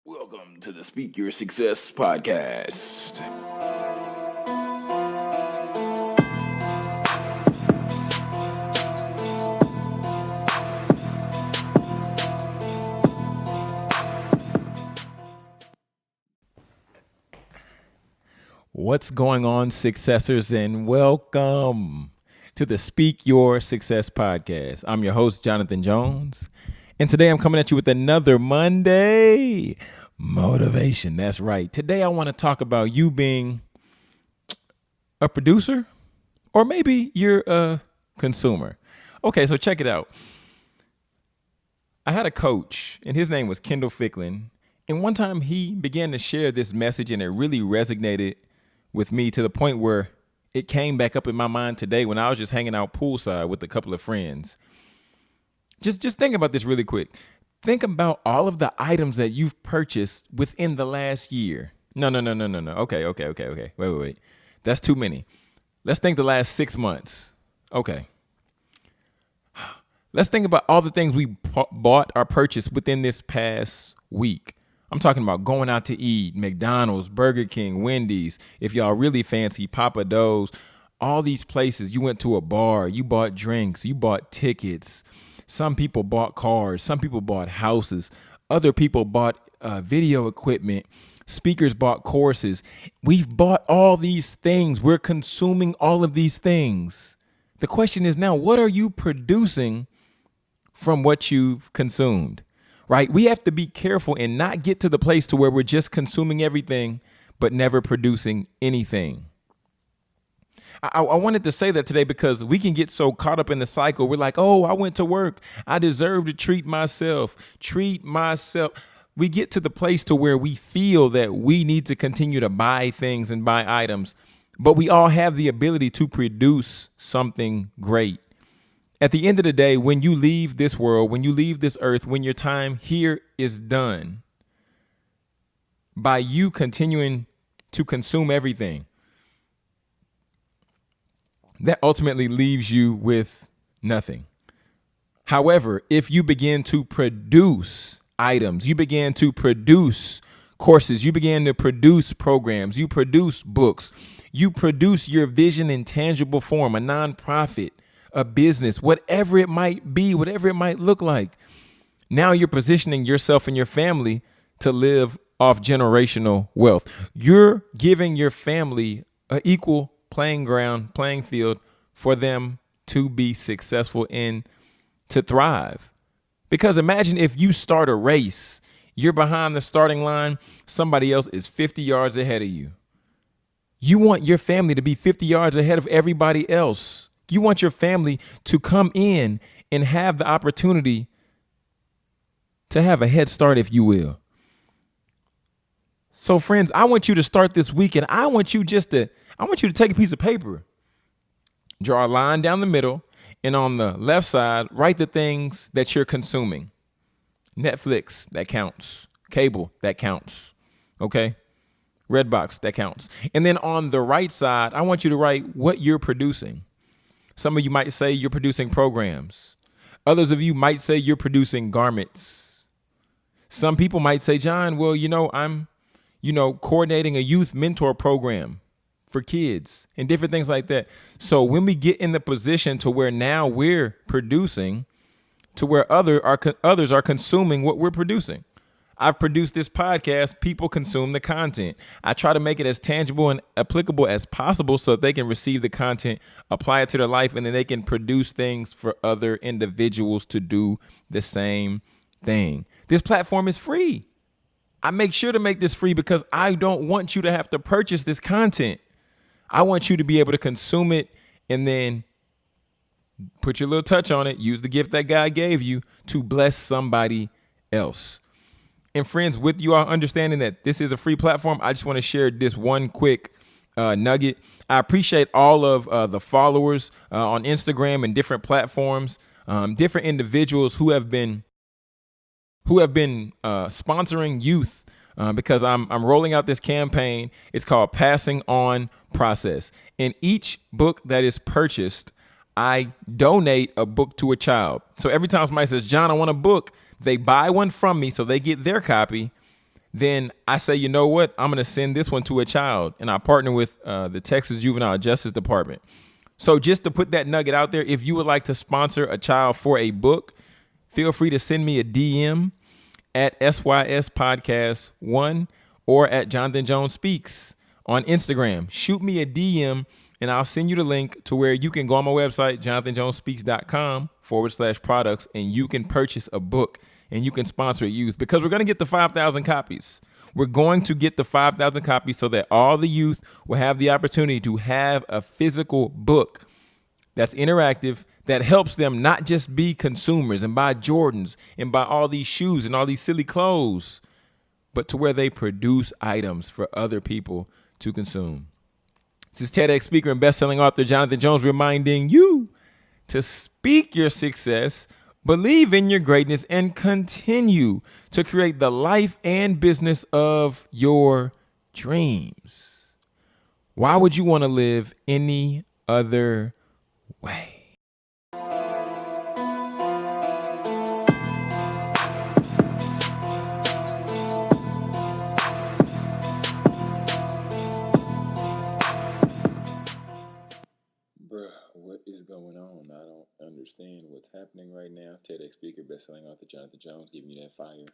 Welcome to the Speak Your Success podcast. What's going on, successors, and welcome to the Speak Your Success podcast. I'm your host, Jonathan Jones, and today I'm coming at you with another Monday motivation. That's right. Today I want to talk about you being a producer, or maybe you're a consumer. Okay, so check it out. I had a coach, and his name was Kendall Ficklin, and one time he began to share this message, and it really resonated with me to the point where it came back up in my mind today when I was just hanging out poolside with a couple of friends. Just think about this really quick. Think about all of the items that you've purchased within the last year. No. Okay. Wait. That's too many. Let's think the last 6 months. Okay. Let's think about all the things we bought or purchased within this past week. I'm talking about going out to eat, McDonald's, Burger King, Wendy's. If y'all really fancy, Papa Do's, all these places. You went to a bar, you bought drinks, you bought tickets. Some people bought cars, some people bought houses. Other people bought video equipment. Speakers bought courses. We've bought all these things. We're consuming all of these things. The question is now, what are you producing from what you've consumed? Right? We have to be careful and not get to the place to where we're just consuming everything, but never producing anything. I wanted to say that today because we can get so caught up in the cycle. We're like, oh, I went to work. I deserve to treat myself. We get to the place to where we feel that we need to continue to buy things and buy items, but we all have the ability to produce something great. At the end of the day, when you leave this world, when you leave this earth, when your time here is done, by you continuing to consume everything, that ultimately leaves you with nothing. However, if you begin to produce items, you begin to produce courses, you begin to produce programs, you produce books, you produce your vision in tangible form, a nonprofit, a business, whatever it might be, whatever it might look like. Now you're positioning yourself and your family to live off generational wealth. You're giving your family an equal playing field for them to be successful and to thrive. Because imagine if you start a race, you're behind the starting line, somebody else is 50 yards ahead of you. You want your family to be 50 yards ahead of everybody else. You want your family to come in and have the opportunity to have a head start, if you will. So, friends, I want you to start this week, and I want you to take a piece of paper, draw a line down the middle, and on the left side, write the things that you're consuming. Netflix, that counts. Cable, that counts. Okay? Redbox, that counts. And then on the right side, I want you to write what you're producing. Some of you might say you're producing programs. Others of you might say you're producing garments. Some people might say, John, well, I'm, coordinating a youth mentor program for kids and different things like that. So when we get in the position to where now we're producing to where others are consuming what we're producing. I've produced this podcast. People consume the content. I try to make it as tangible and applicable as possible so that they can receive the content, apply it to their life, and then they can produce things for other individuals to do the same thing. This platform is free. I make sure to make this free because I don't want you to have to purchase this content. I want you to be able to consume it and then put your little touch on it. Use the gift that God gave you to bless somebody else. And friends, with you all understanding that this is a free platform, I just want to share this one quick nugget. I appreciate all of the followers on Instagram and different platforms, different individuals who have been sponsoring youth because I'm rolling out this campaign. It's called Passing On Process. In each book that is purchased, I donate a book to a child. So every time somebody says, John, I want a book, they buy one from me so they get their copy. then I say, you know what? I'm going to send this one to a child. And I partner with the Texas Juvenile Justice Department. So just to put that nugget out there, if you would like to sponsor a child for a book, feel free to send me a DM at SYS Podcast 1 or at Jonathan Jones Speaks on Instagram. Shoot me a DM and I'll send you the link to where you can go on my website, jonathanjonespeaks.com/products, and you can purchase a book and you can sponsor a youth, because we're going to get the 5,000 copies. We're going to get the 5,000 copies so that all the youth will have the opportunity to have a physical book that's interactive, that helps them not just be consumers and buy Jordans and buy all these shoes and all these silly clothes, but to where they produce items for other people to consume. This is TEDx speaker and best-selling author Jonathan Jones reminding you to speak your success, believe in your greatness, and continue to create the life and business of your dreams. Why would you want to live any other way? Bruh, what is going on? I don't understand what's happening right now. TEDx speaker, best-selling author Jonathan Jones, giving you that fire.